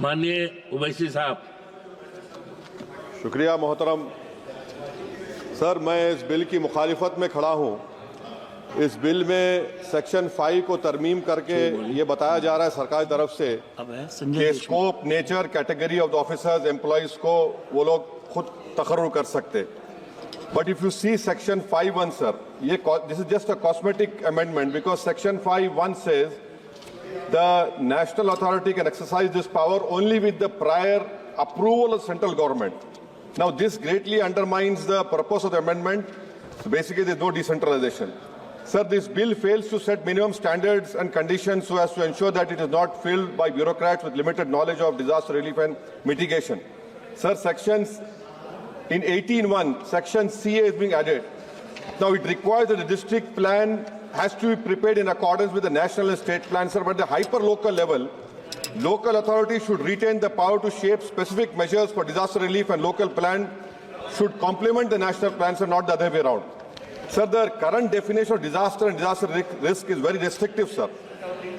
माननीय ओवैसी साहब। शुक्रिया मोहतरम सर, मैं इस बिल की मुखालिफत में खड़ा हूँ। इस बिल में सेक्शन 5 को तरमीम करके ये बताया जा रहा है सरकार की तरफ से कि scope, nature, category of the officers, employees को वो लोग खुद तकर्रुर कर सकते। But if you see section 5(1), sir, this is just a cosmetic amendment because section 5(1) says the national authority can exercise this power only with the prior approval of central government. Now, this greatly undermines the purpose of the amendment. So basically, there's no decentralization. Sir, this bill fails to set minimum standards and conditions so as to ensure that it is not filled by bureaucrats with limited knowledge of disaster relief and mitigation. Sir, sections in 18(1), section CA is being added. Now, it requires that the district plan has to be prepared in accordance with the national and state plans, sir, but at the hyper-local level, local authorities should retain the power to shape specific measures for disaster relief, and local plan should complement the national plans and not the other way around. Sir, the current definition of disaster and disaster risk is very restrictive, sir.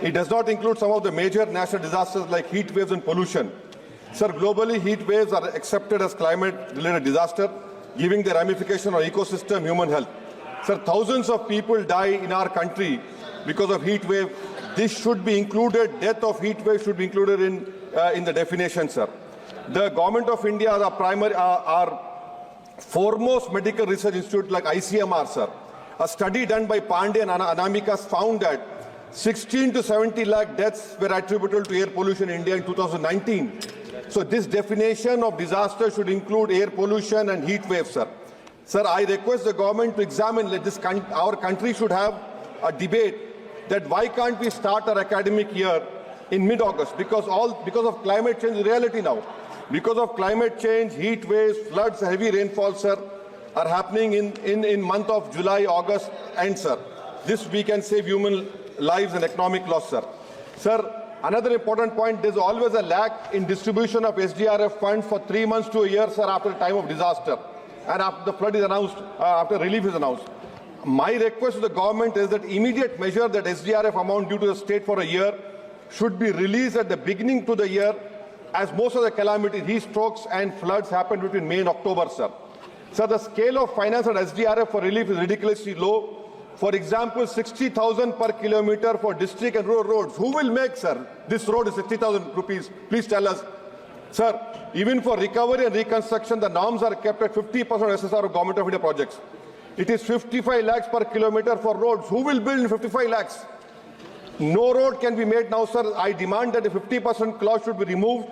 It does not include some of the major national disasters like heat waves and pollution. Sir, globally, heat waves are accepted as climate-related disaster, giving the ramification on ecosystem, human health. Sir, thousands of people die in our country because of heat wave. This should be included. Death of heat wave should be included in the definition, sir. The government of India, our foremost medical research institute like ICMR, sir. A study done by Pandey and Anamikas found that 16 to 70 lakh deaths were attributable to air pollution in India in 2019. So this definition of disaster should include air pollution and heat waves, sir. Sir, I request the government to examine this. Our country should have a debate that why can't we start our academic year in mid-August? Because of climate change is reality now. Because of climate change, heat waves, floods, heavy rainfall, sir, are happening in month of July, August, and sir, this we can save human lives and economic loss, sir. Sir, another important point, there's always a lack in distribution of SDRF funds for 3 months to a year, sir, after the time of disaster and after the flood is announced, after relief is announced. My request to the government is that immediate measure that SDRF amount due to the state for a year should be released at the beginning to the year, as most of the calamities, heat strokes and floods happened between May and October, sir. Sir, the scale of finance at SDRF for relief is ridiculously low. For example, 60,000 per kilometer for district and rural roads. Who will make, sir? This road is 60,000 rupees. Please tell us. Sir, even for recovery and reconstruction, the norms are kept at 50% SSR of Government of India projects. It is 55 lakhs per kilometer for roads. Who will build in 55 lakhs? No road can be made now, sir. I demand that the 50% clause should be removed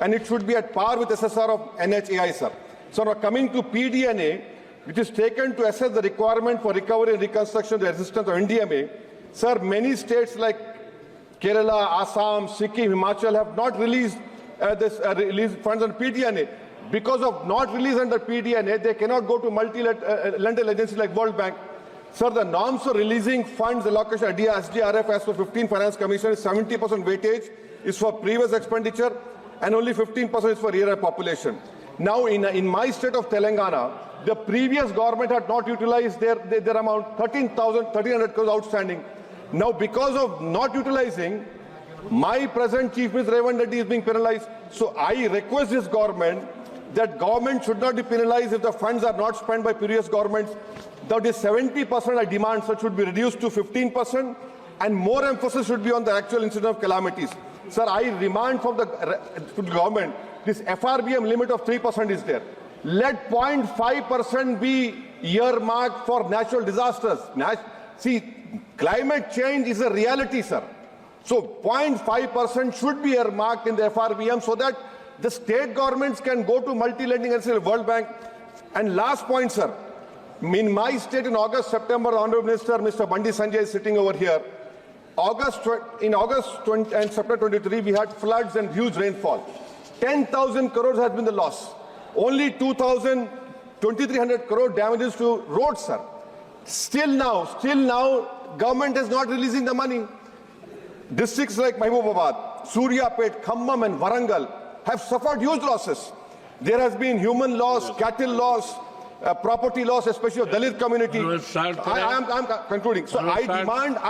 and it should be at par with SSR of NHAI, sir. So now coming to PDNA, which is taken to assess the requirement for recovery and reconstruction, the existence of NDMA, sir, many states like Kerala, Assam, Sikkim, Himachal have not released released funds on PDNA. Because of not release under PDNA, they cannot go to multi-lateral agencies like World Bank. Sir, the norms for releasing funds allocation at SDRF as per 15 Finance Commission is 70% weightage is for previous expenditure and only 15% is for year population. Now, in my state of Telangana, the previous government had not utilized their amount, 1,300 crores outstanding. Now, because of not utilizing, my present Chief Minister Revan Reddy is being penalized. So I request this government that government should not be penalized if the funds are not spent by previous governments. That is 70% I demand, so should be reduced to 15%, and more emphasis should be on the actual incident of calamities. Sir, I demand from the government, this FRBM limit of 3% is there. Let 0.5% be earmarked for natural disasters. See, climate change is a reality, sir. So 0.5% should be earmarked in the FRBM so that the state governments can go to multi-lending and say World Bank. And last point, sir. In my state in August, September, the Honorable Minister, Mr. Bandi Sanjay is sitting over here. In August and September 23, we had floods and huge rainfall. 10,000 crores has been the loss. Only 2,300 crore damages to roads, sir. Still now, government is not releasing the money. Districts like Mahbubabad, Suryapet, Khammam and Warangal have suffered huge losses. There has been human loss, cattle loss, property loss, especially of Dalit community. I'm concluding. So I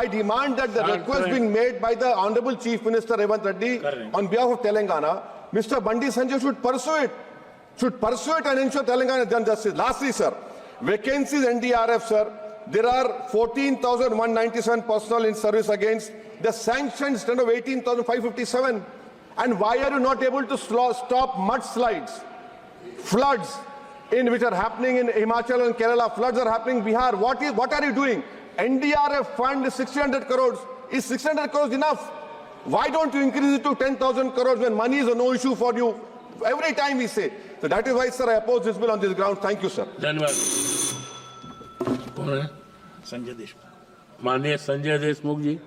demand that the request being made by the Honorable Chief Minister Revan Reddy on behalf of Telangana Mr. Bandi Sanjay should pursue it. And ensure Telangana has done justice. Lastly, sir, vacancies NDRF, sir, there are 14,197 personnel in service against the sanctioned strength of 18,557. And why are you not able to stop mudslides, floods which are happening in Himachal and Kerala? Floods are happening in Bihar. What are you doing? NDRF fund is 600 crores. Is 600 crores enough? Why don't you increase it to 10,000 crores when money is no issue for you? Every time we say. So that is why, sir, I oppose this bill on this ground. Thank you, sir. धन्यवाद। कौन है? संजय देशमुख। माननीय संजय देशमुख जी।